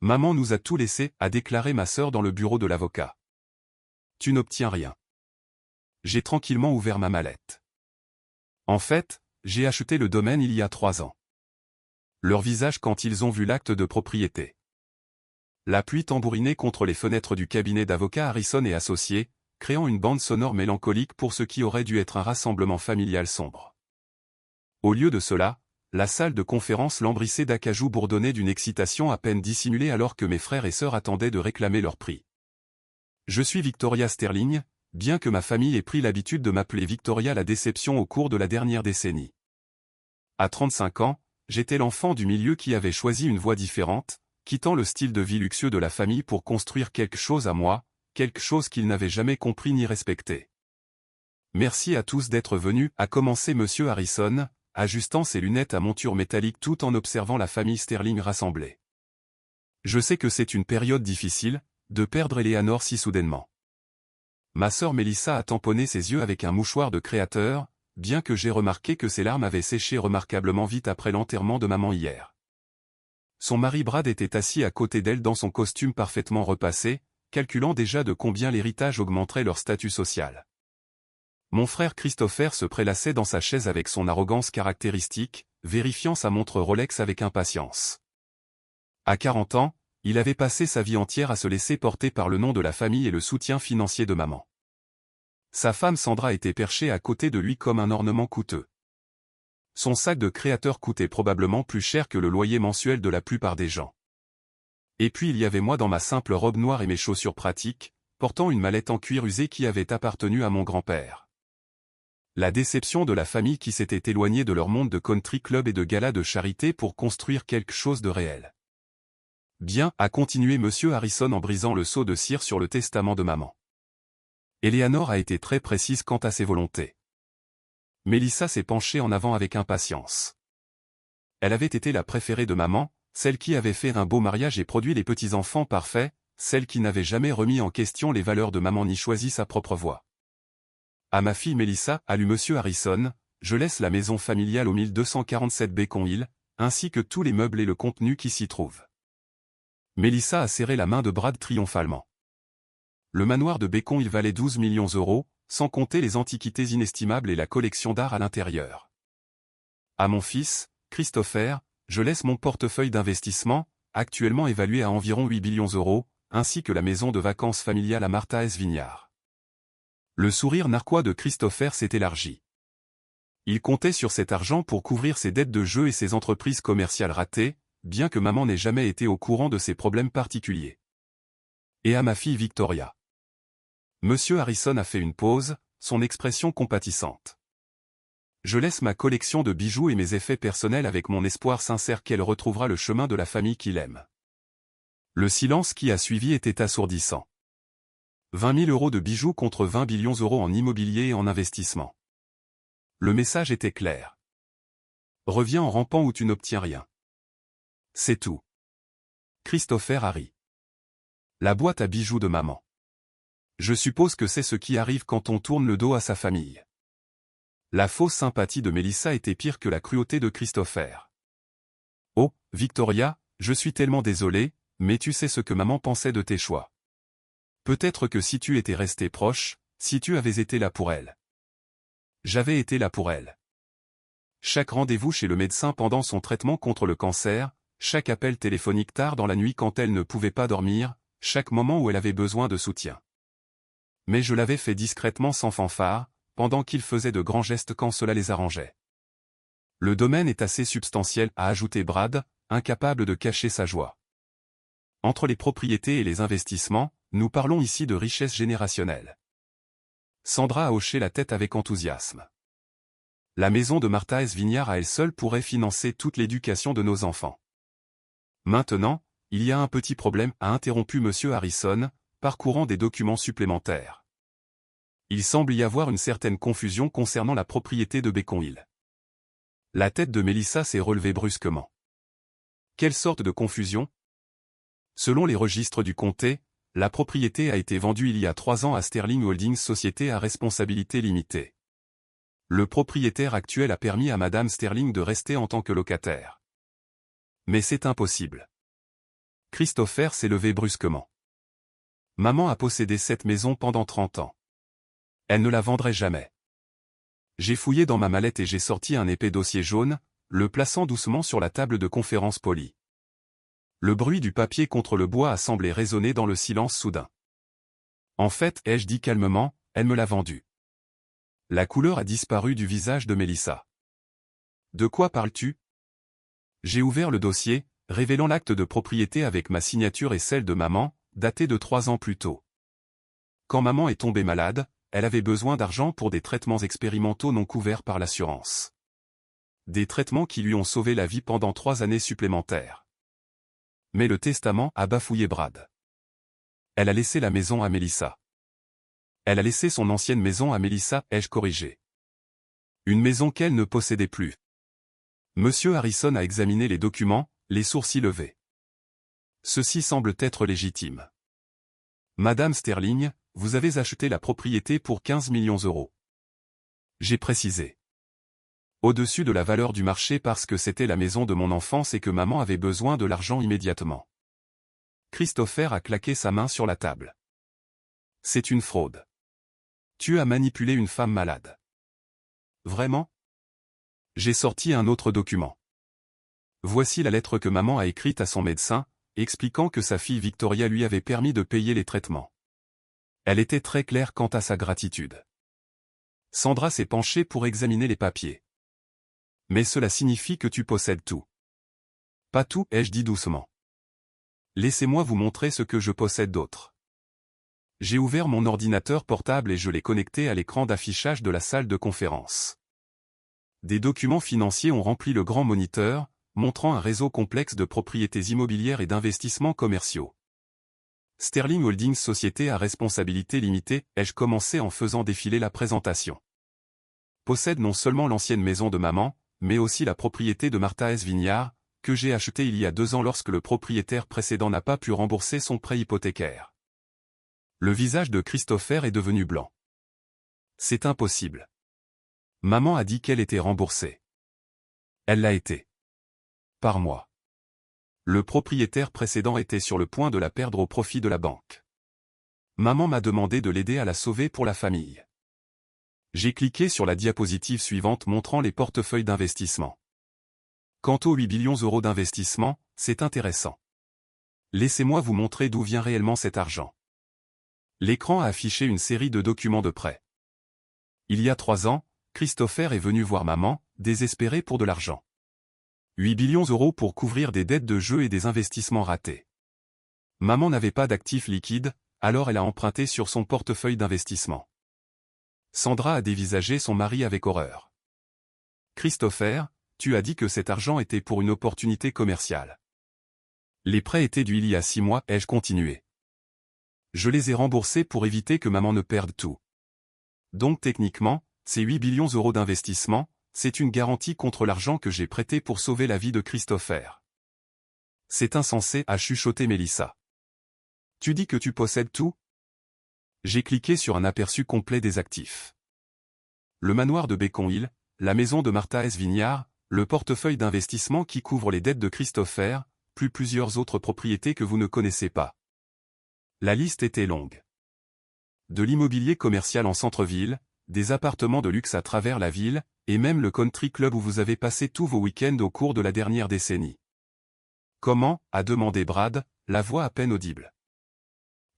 Maman nous a tout laissé, a déclaré ma sœur dans le bureau de l'avocat. Tu n'obtiens rien. J'ai tranquillement ouvert ma mallette. En fait, j'ai acheté le domaine il y a 3 ans. Leur visage quand ils ont vu l'acte de propriété. La pluie tambourinait contre les fenêtres du cabinet d'avocats Harrison et Associés, créant une bande sonore mélancolique pour ce qui aurait dû être un rassemblement familial sombre. Au lieu de cela, la salle de conférence lambrissée d'acajou bourdonnait d'une excitation à peine dissimulée alors que mes frères et sœurs attendaient de réclamer leur prix. Je suis Victoria Sterling, bien que ma famille ait pris l'habitude de m'appeler Victoria la déception au cours de la dernière décennie. À 35 ans, j'étais l'enfant du milieu qui avait choisi une voie différente, quittant le style de vie luxueux de la famille pour construire quelque chose à moi, quelque chose qu'ils n'avaient jamais compris ni respecté. Merci à tous d'être venus, a commencé Monsieur Harrison, ajustant ses lunettes à monture métallique tout en observant la famille Sterling rassemblée. Je sais que c'est une période difficile, de perdre Eleanor si soudainement. Ma sœur Melissa a tamponné ses yeux avec un mouchoir de créateur, bien que j'ai remarqué que ses larmes avaient séché remarquablement vite après l'enterrement de maman hier. Son mari Brad était assis à côté d'elle dans son costume parfaitement repassé, calculant déjà de combien l'héritage augmenterait leur statut social. Mon frère Christopher se prélassait dans sa chaise avec son arrogance caractéristique, vérifiant sa montre Rolex avec impatience. À 40 ans, il avait passé sa vie entière à se laisser porter par le nom de la famille et le soutien financier de maman. Sa femme Sandra était perchée à côté de lui comme un ornement coûteux. Son sac de créateur coûtait probablement plus cher que le loyer mensuel de la plupart des gens. Et puis il y avait moi dans ma simple robe noire et mes chaussures pratiques, portant une mallette en cuir usé qui avait appartenu à mon grand-père. La déception de la famille qui s'était éloignée de leur monde de country club et de gala de charité pour construire quelque chose de réel. Bien, a continué Monsieur Harrison en brisant le seau de cire sur le testament de maman. Eleanor a été très précise quant à ses volontés. Melissa s'est penchée en avant avec impatience. Elle avait été la préférée de maman, celle qui avait fait un beau mariage et produit les petits-enfants parfaits, celle qui n'avait jamais remis en question les valeurs de maman ni choisi sa propre voie. À ma fille Melissa, a lu Monsieur Harrison, je laisse la maison familiale au 1247 Beacon Hill, ainsi que tous les meubles et le contenu qui s'y trouvent. Melissa a serré la main de Brad triomphalement. Le manoir de Beacon Hill valait 12 millions d'euros, sans compter les antiquités inestimables et la collection d'art à l'intérieur. À mon fils, Christopher, je laisse mon portefeuille d'investissement, actuellement évalué à environ 8 billions d'euros, ainsi que la maison de vacances familiale à Martha's Vineyard. Le sourire narquois de Christopher s'est élargi. Il comptait sur cet argent pour couvrir ses dettes de jeu et ses entreprises commerciales ratées, bien que maman n'ait jamais été au courant de ses problèmes particuliers. Et à ma fille Victoria. Monsieur Harrison a fait une pause, son expression compatissante. Je laisse ma collection de bijoux et mes effets personnels avec mon espoir sincère qu'elle retrouvera le chemin de la famille qu'il aime. Le silence qui a suivi était assourdissant. 20 000 euros de bijoux contre 20 billions d'euros en immobilier et en investissement. Le message était clair. Reviens en rampant ou tu n'obtiens rien. C'est tout. Christopher a ri. La boîte à bijoux de maman. Je suppose que c'est ce qui arrive quand on tourne le dos à sa famille. La fausse sympathie de Melissa était pire que la cruauté de Christopher. Oh, Victoria, je suis tellement désolé, mais tu sais ce que maman pensait de tes choix. Peut-être que si tu étais resté proche, si tu avais été là pour elle. J'avais été là pour elle. Chaque rendez-vous chez le médecin pendant son traitement contre le cancer, chaque appel téléphonique tard dans la nuit quand elle ne pouvait pas dormir, chaque moment où elle avait besoin de soutien. Mais je l'avais fait discrètement sans fanfare, pendant qu'ils faisaient de grands gestes quand cela les arrangeait. Le domaine est assez substantiel, a ajouté Brad, incapable de cacher sa joie. Entre les propriétés et les investissements, nous parlons ici de richesse générationnelle. Sandra a hoché la tête avec enthousiasme. La maison de Martha's Vineyard à elle seule pourrait financer toute l'éducation de nos enfants. Maintenant, il y a un petit problème, a interrompu Monsieur Harrison, parcourant des documents supplémentaires. Il semble y avoir une certaine confusion concernant la propriété de Beacon Hill. La tête de Melissa s'est relevée brusquement. Quelle sorte de confusion? Selon les registres du comté, la propriété a été vendue il y a 3 ans à Sterling Holdings Société à responsabilité limitée. Le propriétaire actuel a permis à Madame Sterling de rester en tant que locataire. Mais c'est impossible. Christopher s'est levé brusquement. Maman a possédé cette maison pendant 30 ans. Elle ne la vendrait jamais. J'ai fouillé dans ma mallette et j'ai sorti un épais dossier jaune, le plaçant doucement sur la table de conférence polie. Le bruit du papier contre le bois a semblé résonner dans le silence soudain. En fait, ai-je dit calmement, elle me l'a vendu. La couleur a disparu du visage de Mélissa. De quoi parles-tu? J'ai ouvert le dossier, révélant l'acte de propriété avec ma signature et celle de maman, daté de 3 ans plus tôt. Quand maman est tombée malade, elle avait besoin d'argent pour des traitements expérimentaux non couverts par l'assurance. Des traitements qui lui ont sauvé la vie pendant 3 années supplémentaires. Mais le testament a bafouillé Brad. Elle a laissé la maison à Mélissa. Elle a laissé son ancienne maison à Mélissa, ai-je corrigé. Une maison qu'elle ne possédait plus. Monsieur Harrison a examiné les documents, les sourcils levés. Ceci semble être légitime. Madame Sterling, vous avez acheté la propriété pour 15 millions d'euros. J'ai précisé. Au-dessus de la valeur du marché parce que c'était la maison de mon enfance et que maman avait besoin de l'argent immédiatement. Christopher a claqué sa main sur la table. C'est une fraude. Tu as manipulé une femme malade. Vraiment? J'ai sorti un autre document. Voici la lettre que maman a écrite à son médecin, expliquant que sa fille Victoria lui avait permis de payer les traitements. Elle était très claire quant à sa gratitude. Sandra s'est penchée pour examiner les papiers. Mais cela signifie que tu possèdes tout. Pas tout, ai-je dit doucement. Laissez-moi vous montrer ce que je possède d'autre. J'ai ouvert mon ordinateur portable et je l'ai connecté à l'écran d'affichage de la salle de conférence. Des documents financiers ont rempli le grand moniteur, montrant un réseau complexe de propriétés immobilières et d'investissements commerciaux. Sterling Holdings Société à responsabilité limitée, ai-je commencé en faisant défiler la présentation. Possède non seulement l'ancienne maison de maman, mais aussi la propriété de Martha S. Vineyard, que j'ai achetée il y a 2 ans lorsque le propriétaire précédent n'a pas pu rembourser son prêt hypothécaire. Le visage de Christopher est devenu blanc. C'est impossible. Maman a dit qu'elle était remboursée. Elle l'a été. Par moi. Le propriétaire précédent était sur le point de la perdre au profit de la banque. Maman m'a demandé de l'aider à la sauver pour la famille. J'ai cliqué sur la diapositive suivante montrant les portefeuilles d'investissement. Quant aux 8 billions d'euros d'investissement, c'est intéressant. Laissez-moi vous montrer d'où vient réellement cet argent. L'écran a affiché une série de documents de prêt. Il y a 3 ans, Christopher est venu voir maman, désespéré pour de l'argent. 8 billions d'euros pour couvrir des dettes de jeu et des investissements ratés. Maman n'avait pas d'actifs liquides, alors elle a emprunté sur son portefeuille d'investissement. Sandra a dévisagé son mari avec horreur. Christopher, tu as dit que cet argent était pour une opportunité commerciale. Les prêts étaient dus il y a 6 mois, ai-je continué. Je les ai remboursés pour éviter que maman ne perde tout. Donc techniquement, ces 8 billions d'euros d'investissement, c'est une garantie contre l'argent que j'ai prêté pour sauver la vie de Christopher. C'est insensé, a chuchoté Mélissa. Tu dis que tu possèdes tout? J'ai cliqué sur un aperçu complet des actifs. Le manoir de Beacon Hill, la maison de Martha S. Vineyard, le portefeuille d'investissement qui couvre les dettes de Christopher, plus plusieurs autres propriétés que vous ne connaissez pas. La liste était longue. De l'immobilier commercial en centre-ville, des appartements de luxe à travers la ville, et même le country club où vous avez passé tous vos week-ends au cours de la dernière décennie. Comment, a demandé Brad, la voix à peine audible.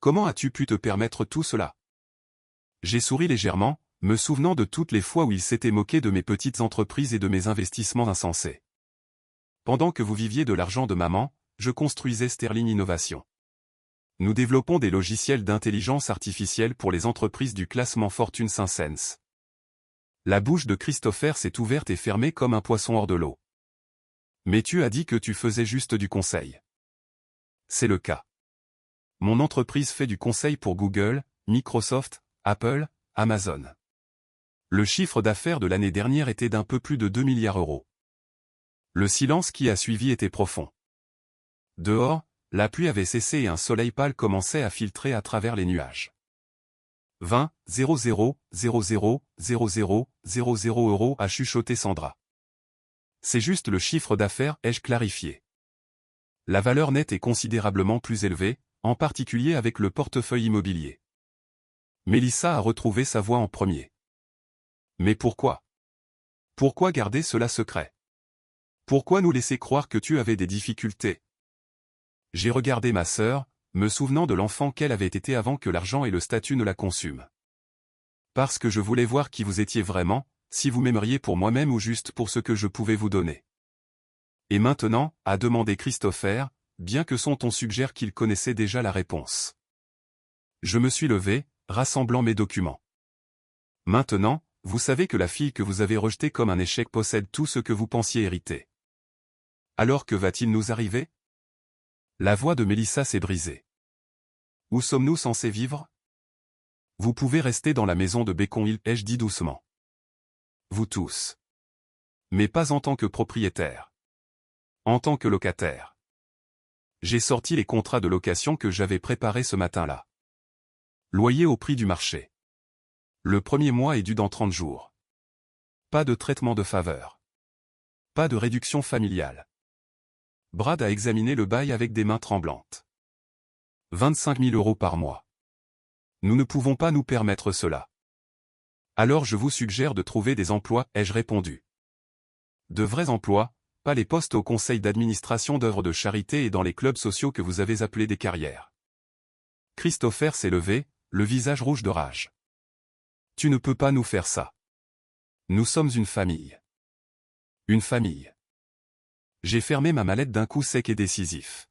Comment as-tu pu te permettre tout cela? J'ai souri légèrement, me souvenant de toutes les fois où il s'était moqué de mes petites entreprises et de mes investissements insensés. Pendant que vous viviez de l'argent de maman, je construisais Sterling Innovation. Nous développons des logiciels d'intelligence artificielle pour les entreprises du classement Fortune 500. La bouche de Christopher s'est ouverte et fermée comme un poisson hors de l'eau. Mais tu as dit que tu faisais juste du conseil. C'est le cas. Mon entreprise fait du conseil pour Google, Microsoft, Apple, Amazon. Le chiffre d'affaires de l'année dernière était d'un peu plus de 2 milliards d'euros. Le silence qui a suivi était profond. Dehors, la pluie avait cessé et un soleil pâle commençait à filtrer à travers les nuages. 20 00 00 00 00 euros a chuchoté Sandra. C'est juste le chiffre d'affaires, ai-je clarifié. la valeur nette est considérablement plus élevée, en particulier avec le portefeuille immobilier. Mélissa a retrouvé sa voix en premier. Mais pourquoi? Pourquoi garder cela secret? Pourquoi nous laisser croire que tu avais des difficultés? J'ai regardé ma sœur, me souvenant de l'enfant qu'elle avait été avant que l'argent et le statut ne la consument. Parce que je voulais voir qui vous étiez vraiment, si vous m'aimeriez pour moi-même ou juste pour ce que je pouvais vous donner. Et maintenant, a demandé Christopher, bien que son ton suggère qu'il connaissait déjà la réponse. Je me suis levé, rassemblant mes documents. Maintenant, vous savez que la fille que vous avez rejetée comme un échec possède tout ce que vous pensiez hériter. Alors que va-t-il nous arriver? La voix de Mélissa s'est brisée. Où sommes-nous censés vivre? Vous pouvez rester dans la maison de Bacon Hill, ai-je dit doucement. Vous tous. Mais pas en tant que propriétaire. En tant que locataire. J'ai sorti les contrats de location que j'avais préparés ce matin-là. Loyer au prix du marché. Le premier mois est dû dans 30 jours. Pas de traitement de faveur. Pas de réduction familiale. Brad a examiné le bail avec des mains tremblantes. 25 000 € par mois. Nous ne pouvons pas nous permettre cela. Alors je vous suggère de trouver des emplois, ai-je répondu. De vrais emplois, pas les postes au conseil d'administration d'œuvres de charité et dans les clubs sociaux que vous avez appelés des carrières. Christopher s'est levé, le visage rouge de rage. Tu ne peux pas nous faire ça. Nous sommes une famille. Une famille. J'ai fermé ma mallette d'un coup sec et décisif.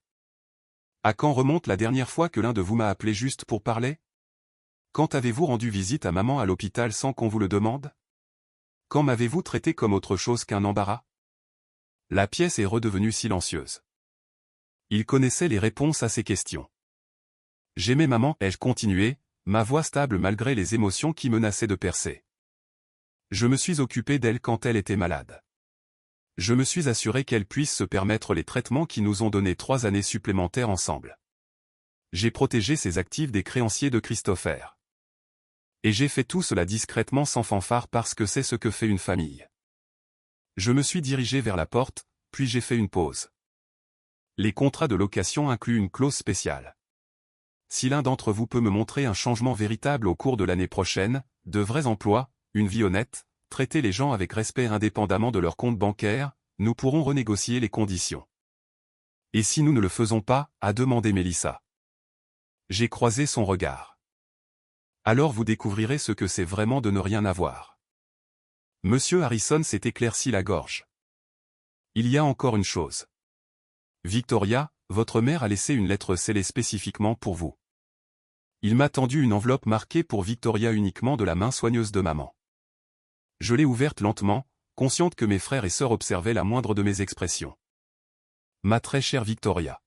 À quand remonte la dernière fois que l'un de vous m'a appelé juste pour parler? Quand avez-vous rendu visite à maman à l'hôpital sans qu'on vous le demande? Quand m'avez-vous traité comme autre chose qu'un embarras? La pièce est redevenue silencieuse. Il connaissait les réponses à ces questions. J'aimais maman, ai-je continué, ma voix stable malgré les émotions qui menaçaient de percer. Je me suis occupé d'elle quand elle était malade. Je me suis assuré qu'elle puisse se permettre les traitements qui nous ont donné 3 années supplémentaires ensemble. J'ai protégé ses actifs des créanciers de Christopher. Et j'ai fait tout cela discrètement sans fanfare parce que c'est ce que fait une famille. Je me suis dirigé vers la porte, puis j'ai fait une pause. Les contrats de location incluent une clause spéciale. Si l'un d'entre vous peut me montrer un changement véritable au cours de l'année prochaine, de vrais emplois, une vie honnête, traiter les gens avec respect indépendamment de leur compte bancaire, nous pourrons renégocier les conditions. Et si nous ne le faisons pas, a demandé Mélissa. J'ai croisé son regard. Alors vous découvrirez ce que c'est vraiment de ne rien avoir. Monsieur Harrison s'est éclairci la gorge. Il y a encore une chose. Victoria, votre mère a laissé une lettre scellée spécifiquement pour vous. Il m'a tendu une enveloppe marquée pour Victoria uniquement de la main soigneuse de maman. Je l'ai ouverte lentement, consciente que mes frères et sœurs observaient la moindre de mes expressions. Ma très chère Victoria.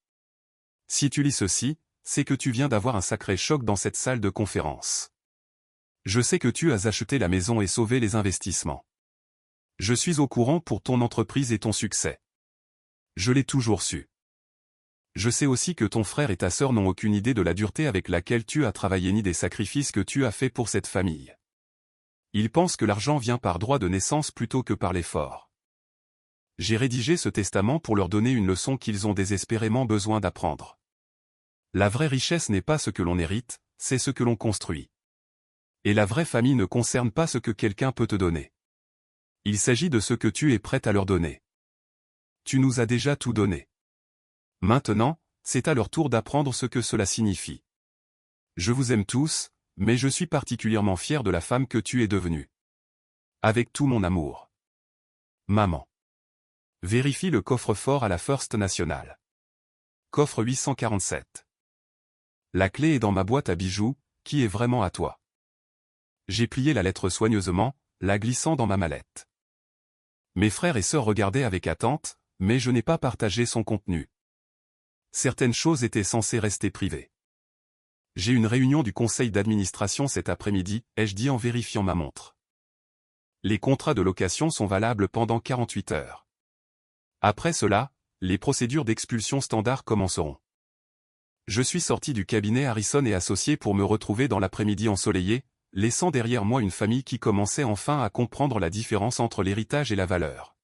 Si tu lis ceci, c'est que tu viens d'avoir un sacré choc dans cette salle de conférence. Je sais que tu as acheté la maison et sauvé les investissements. Je suis au courant pour ton entreprise et ton succès. Je l'ai toujours su. Je sais aussi que ton frère et ta sœur n'ont aucune idée de la dureté avec laquelle tu as travaillé ni des sacrifices que tu as faits pour cette famille. Ils pensent que l'argent vient par droit de naissance plutôt que par l'effort. J'ai rédigé ce testament pour leur donner une leçon qu'ils ont désespérément besoin d'apprendre. La vraie richesse n'est pas ce que l'on hérite, c'est ce que l'on construit. Et la vraie famille ne concerne pas ce que quelqu'un peut te donner. Il s'agit de ce que tu es prête à leur donner. Tu nous as déjà tout donné. Maintenant, c'est à leur tour d'apprendre ce que cela signifie. Je vous aime tous, mais je suis particulièrement fier de la femme que tu es devenue. Avec tout mon amour. Maman. Vérifie le coffre-fort à la First National. Coffre 847. La clé est dans ma boîte à bijoux, qui est vraiment à toi. J'ai plié la lettre soigneusement, la glissant dans ma mallette. Mes frères et sœurs regardaient avec attente, mais je n'ai pas partagé son contenu. Certaines choses étaient censées rester privées. J'ai une réunion du conseil d'administration cet après-midi, ai-je dit en vérifiant ma montre. Les contrats de location sont valables pendant 48 heures. Après cela, les procédures d'expulsion standard commenceront. Je suis sorti du cabinet Harrison et Associés pour me retrouver dans l'après-midi ensoleillé, laissant derrière moi une famille qui commençait enfin à comprendre la différence entre l'héritage et la valeur.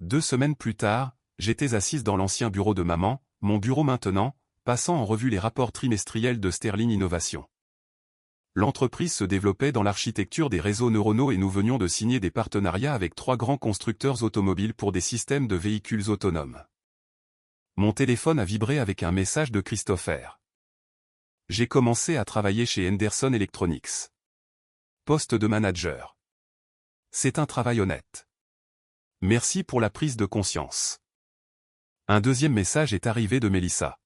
2 semaines plus tard, j'étais assise dans l'ancien bureau de maman, mon bureau maintenant, passant en revue les rapports trimestriels de Sterling Innovation. L'entreprise se développait dans l'architecture des réseaux neuronaux et nous venions de signer des partenariats avec 3 grands constructeurs automobiles pour des systèmes de véhicules autonomes. Mon téléphone a vibré avec un message de Christopher. J'ai commencé à travailler chez Henderson Electronics. Poste de manager. C'est un travail honnête. Merci pour la prise de conscience. Un deuxième message est arrivé de Melissa.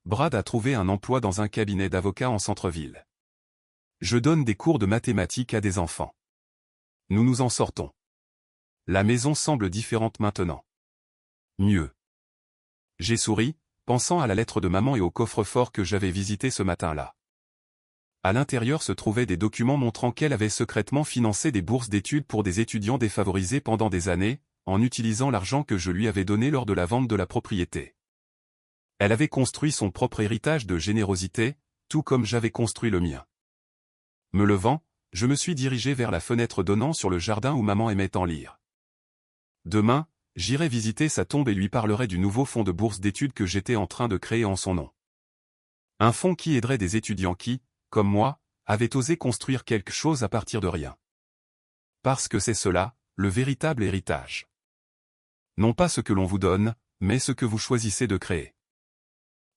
Brad a trouvé un emploi dans un cabinet d'avocats en centre-ville. Je donne des cours de mathématiques à des enfants. Nous nous en sortons. La maison semble différente maintenant. Mieux. J'ai souri, pensant à la lettre de maman et au coffre-fort que j'avais visité ce matin-là. À l'intérieur se trouvaient des documents montrant qu'elle avait secrètement financé des bourses d'études pour des étudiants défavorisés pendant des années, en utilisant l'argent que je lui avais donné lors de la vente de la propriété. Elle avait construit son propre héritage de générosité, tout comme j'avais construit le mien. Me levant, je me suis dirigé vers la fenêtre donnant sur le jardin où maman aimait en lire. Demain, j'irai visiter sa tombe et lui parlerai du nouveau fonds de bourse d'études que j'étais en train de créer en son nom. Un fonds qui aiderait des étudiants qui, comme moi, avaient osé construire quelque chose à partir de rien. Parce que c'est cela, le véritable héritage. Non pas ce que l'on vous donne, mais ce que vous choisissez de créer.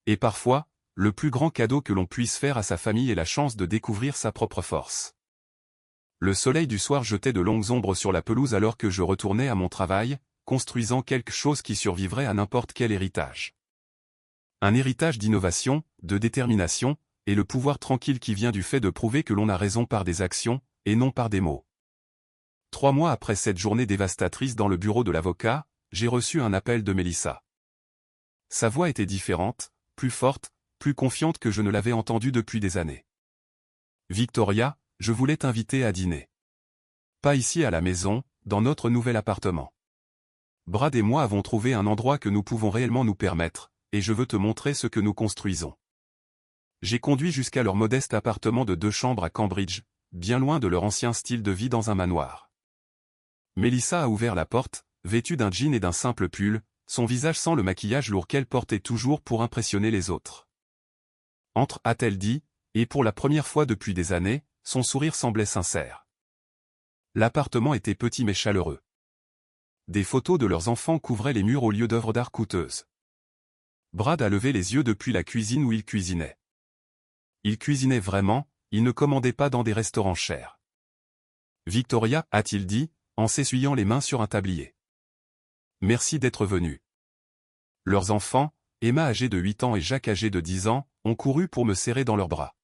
Et parfois, le plus grand cadeau que l'on puisse faire à sa famille est la chance de découvrir sa propre force. Le soleil du soir jetait de longues ombres sur la pelouse alors que je retournais à mon travail, construisant quelque chose qui survivrait à n'importe quel héritage. Un héritage d'innovation, de détermination, et le pouvoir tranquille qui vient du fait de prouver que l'on a raison par des actions, et non par des mots. 3 mois après cette journée dévastatrice dans le bureau de l'avocat, j'ai reçu un appel de Melissa. Sa voix était différente, plus forte, plus confiante que je ne l'avais entendue depuis des années. Victoria, je voulais t'inviter à dîner. Pas ici à la maison, dans notre nouvel appartement. Brad et moi avons trouvé un endroit que nous pouvons réellement nous permettre, et je veux te montrer ce que nous construisons. J'ai conduit jusqu'à leur modeste appartement de 2 chambres à Cambridge, bien loin de leur ancien style de vie dans un manoir. Melissa a ouvert la porte, vêtue d'un jean et d'un simple pull, son visage sans le maquillage lourd qu'elle portait toujours pour impressionner les autres. Entre, a-t-elle dit, et pour la première fois depuis des années, son sourire semblait sincère. L'appartement était petit mais chaleureux. Des photos de leurs enfants couvraient les murs au lieu d'œuvres d'art coûteuses. Brad a levé les yeux depuis la cuisine où il cuisinait. Il cuisinait vraiment, il ne commandait pas dans des restaurants chers. Victoria, a-t-il dit, en s'essuyant les mains sur un tablier. Merci d'être venu. Leurs enfants, Emma âgée de 8 ans et Jacques âgé de 10 ans, ont couru pour me serrer dans leurs bras.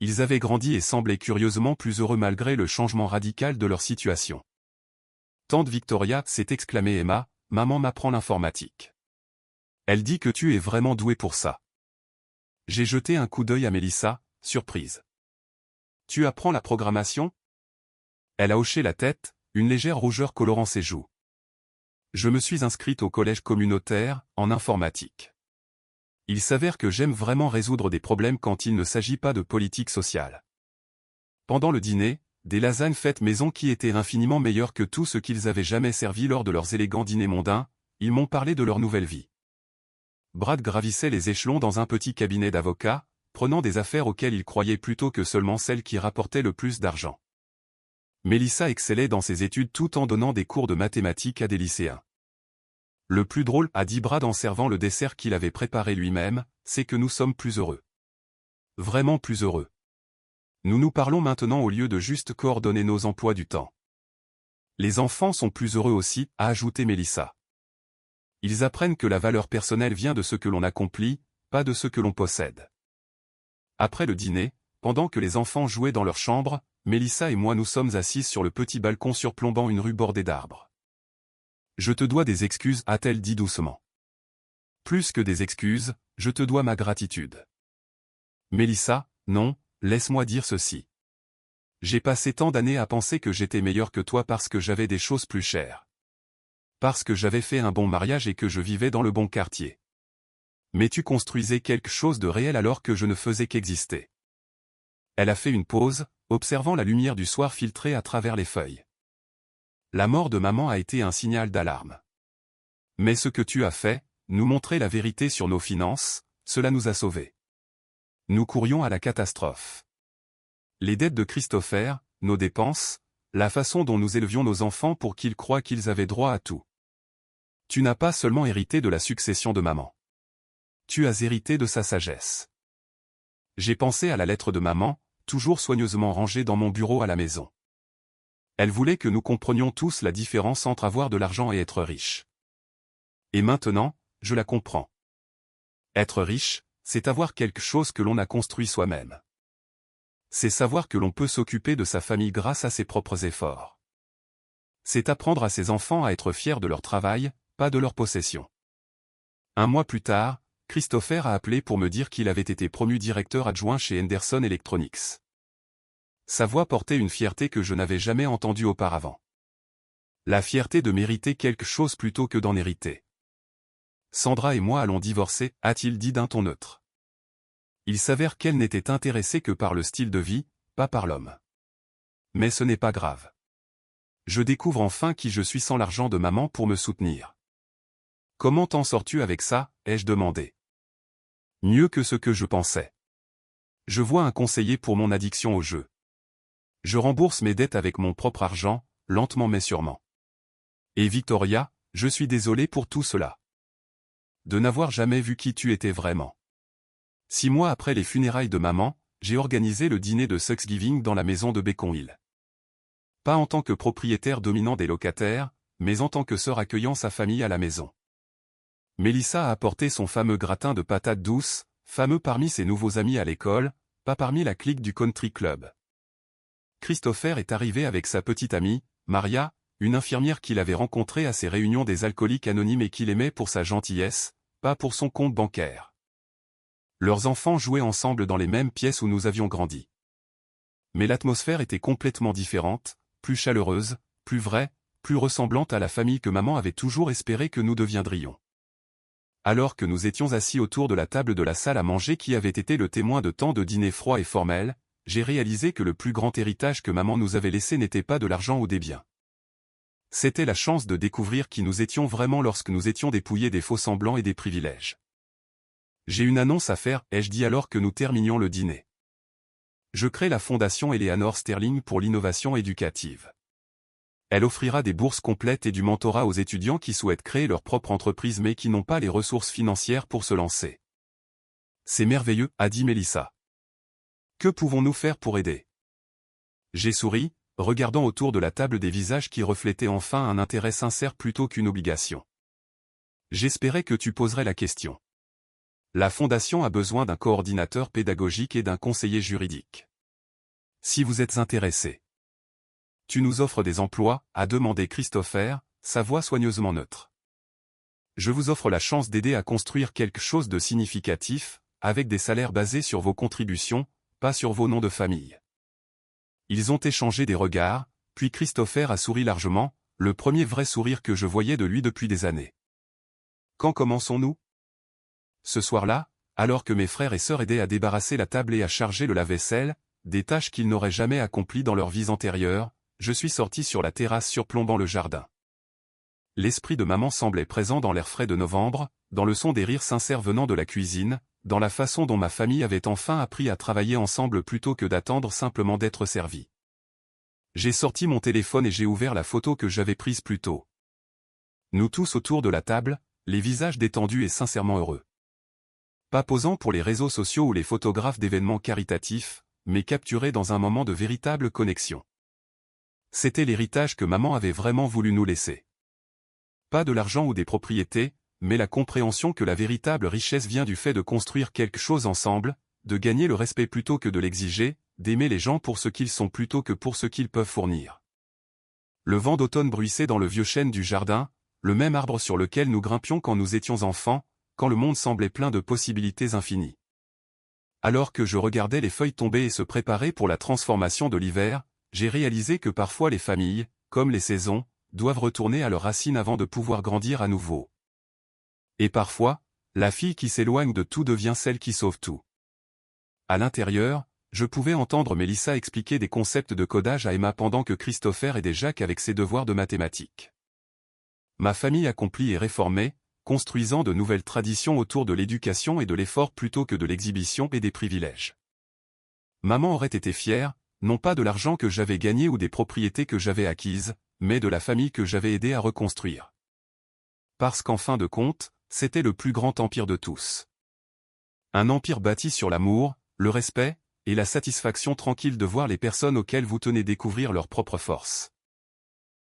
Ils avaient grandi et semblaient curieusement plus heureux malgré le changement radical de leur situation. Tante Victoria, s'est exclamée Emma, maman m'apprend l'informatique. Elle dit que tu es vraiment douée pour ça. J'ai jeté un coup d'œil à Melissa, surprise. Tu apprends la programmation? Elle a hoché la tête, une légère rougeur colorant ses joues. Je me suis inscrite au collège communautaire, en informatique. Il s'avère que j'aime vraiment résoudre des problèmes quand il ne s'agit pas de politique sociale. Pendant le dîner, des lasagnes faites maison qui étaient infiniment meilleures que tout ce qu'ils avaient jamais servi lors de leurs élégants dîners mondains, ils m'ont parlé de leur nouvelle vie. Brad gravissait les échelons dans un petit cabinet d'avocats, prenant des affaires auxquelles il croyait plutôt que seulement celles qui rapportaient le plus d'argent. Melissa excellait dans ses études tout en donnant des cours de mathématiques à des lycéens. Le plus drôle, a dit Brad en servant le dessert qu'il avait préparé lui-même, c'est que nous sommes plus heureux. Vraiment plus heureux. Nous nous parlons maintenant au lieu de juste coordonner nos emplois du temps. Les enfants sont plus heureux aussi, a ajouté Melissa. Ils apprennent que la valeur personnelle vient de ce que l'on accomplit, pas de ce que l'on possède. Après le dîner, pendant que les enfants jouaient dans leur chambre, Melissa et moi nous sommes assises sur le petit balcon surplombant une rue bordée d'arbres. Je te dois des excuses, a-t-elle dit doucement. Plus que des excuses, je te dois ma gratitude. Melissa, non, laisse-moi dire ceci. J'ai passé tant d'années à penser que j'étais meilleur que toi parce que j'avais des choses plus chères. Parce que j'avais fait un bon mariage et que je vivais dans le bon quartier. Mais tu construisais quelque chose de réel alors que je ne faisais qu'exister. Elle a fait une pause, observant la lumière du soir filtrer à travers les feuilles. La mort de maman a été un signal d'alarme. Mais ce que tu as fait, nous montrer la vérité sur nos finances, cela nous a sauvés. Nous courions à la catastrophe. Les dettes de Christopher, nos dépenses, la façon dont nous élevions nos enfants pour qu'ils croient qu'ils avaient droit à tout. Tu n'as pas seulement hérité de la succession de maman. Tu as hérité de sa sagesse. J'ai pensé à la lettre de maman, toujours soigneusement rangée dans mon bureau à la maison. Elle voulait que nous comprenions tous la différence entre avoir de l'argent et être riche. Et maintenant, je la comprends. Être riche, c'est avoir quelque chose que l'on a construit soi-même. C'est savoir que l'on peut s'occuper de sa famille grâce à ses propres efforts. C'est apprendre à ses enfants à être fiers de leur travail, pas de leur possession. Un mois plus tard, Christopher a appelé pour me dire qu'il avait été promu directeur adjoint chez Henderson Electronics. Sa voix portait une fierté que je n'avais jamais entendue auparavant. La fierté de mériter quelque chose plutôt que d'en hériter. Sandra et moi allons divorcer, a-t-il dit d'un ton neutre. Il s'avère qu'elle n'était intéressée que par le style de vie, pas par l'homme. Mais ce n'est pas grave. Je découvre enfin qui je suis sans l'argent de maman pour me soutenir. Comment t'en sors-tu avec ça, ai-je demandé. Mieux que ce que je pensais. Je vois un conseiller pour mon addiction au jeu. Je rembourse mes dettes avec mon propre argent, lentement mais sûrement. Et Victoria, je suis désolé pour tout cela. De n'avoir jamais vu qui tu étais vraiment. 6 mois après les funérailles de maman, j'ai organisé le dîner de Thanksgiving dans la maison de Beacon Hill. Pas en tant que propriétaire dominant des locataires, mais en tant que sœur accueillant sa famille à la maison. Mélissa a apporté son fameux gratin de patates douces, fameux parmi ses nouveaux amis à l'école, pas parmi la clique du country club. Christopher est arrivé avec sa petite amie, Maria, une infirmière qu'il avait rencontrée à ses réunions des alcooliques anonymes et qu'il aimait pour sa gentillesse, pas pour son compte bancaire. Leurs enfants jouaient ensemble dans les mêmes pièces où nous avions grandi. Mais l'atmosphère était complètement différente, plus chaleureuse, plus vraie, plus ressemblante à la famille que maman avait toujours espéré que nous deviendrions. Alors que nous étions assis autour de la table de la salle à manger qui avait été le témoin de tant de dîners froids et formels, j'ai réalisé que le plus grand héritage que maman nous avait laissé n'était pas de l'argent ou des biens. C'était la chance de découvrir qui nous étions vraiment lorsque nous étions dépouillés des faux-semblants et des privilèges. J'ai une annonce à faire, ai-je dit alors que nous terminions le dîner. Je crée la fondation Eleanor Sterling pour l'innovation éducative. Elle offrira des bourses complètes et du mentorat aux étudiants qui souhaitent créer leur propre entreprise mais qui n'ont pas les ressources financières pour se lancer. C'est merveilleux, a dit Mélissa. Que pouvons-nous faire pour aider? J'ai souri, regardant autour de la table des visages qui reflétaient enfin un intérêt sincère plutôt qu'une obligation. J'espérais que tu poserais la question. La fondation a besoin d'un coordinateur pédagogique et d'un conseiller juridique. Si vous êtes intéressé. Tu nous offres des emplois, a demandé Christopher, sa voix soigneusement neutre. Je vous offre la chance d'aider à construire quelque chose de significatif, avec des salaires basés sur vos contributions, pas sur vos noms de famille. Ils ont échangé des regards, puis Christopher a souri largement, le premier vrai sourire que je voyais de lui depuis des années. Quand commençons-nous? Ce soir-là, alors que mes frères et sœurs aidaient à débarrasser la table et à charger le lave-vaisselle, des tâches qu'ils n'auraient jamais accomplies dans leurs vies antérieures, je suis sorti sur la terrasse surplombant le jardin. L'esprit de maman semblait présent dans l'air frais de novembre, dans le son des rires sincères venant de la cuisine, dans la façon dont ma famille avait enfin appris à travailler ensemble plutôt que d'attendre simplement d'être servi. J'ai sorti mon téléphone et j'ai ouvert la photo que j'avais prise plus tôt. Nous tous autour de la table, les visages détendus et sincèrement heureux. Pas posant pour les réseaux sociaux ou les photographes d'événements caritatifs, mais capturés dans un moment de véritable connexion. C'était l'héritage que maman avait vraiment voulu nous laisser. Pas de l'argent ou des propriétés, mais la compréhension que la véritable richesse vient du fait de construire quelque chose ensemble, de gagner le respect plutôt que de l'exiger, d'aimer les gens pour ce qu'ils sont plutôt que pour ce qu'ils peuvent fournir. Le vent d'automne bruissait dans le vieux chêne du jardin, le même arbre sur lequel nous grimpions quand nous étions enfants, quand le monde semblait plein de possibilités infinies. Alors que je regardais les feuilles tomber et se préparer pour la transformation de l'hiver, j'ai réalisé que parfois les familles, comme les saisons, doivent retourner à leurs racines avant de pouvoir grandir à nouveau. Et parfois, la fille qui s'éloigne de tout devient celle qui sauve tout. À l'intérieur, je pouvais entendre Mélissa expliquer des concepts de codage à Emma pendant que Christopher aidait Jacques avec ses devoirs de mathématiques. Ma famille accomplie et réformée, construisant de nouvelles traditions autour de l'éducation et de l'effort plutôt que de l'exhibition et des privilèges. Maman aurait été fière, non pas de l'argent que j'avais gagné ou des propriétés que j'avais acquises, mais de la famille que j'avais aidé à reconstruire. Parce qu'en fin de compte, c'était le plus grand empire de tous. Un empire bâti sur l'amour, le respect, et la satisfaction tranquille de voir les personnes auxquelles vous tenez découvrir leur propre force.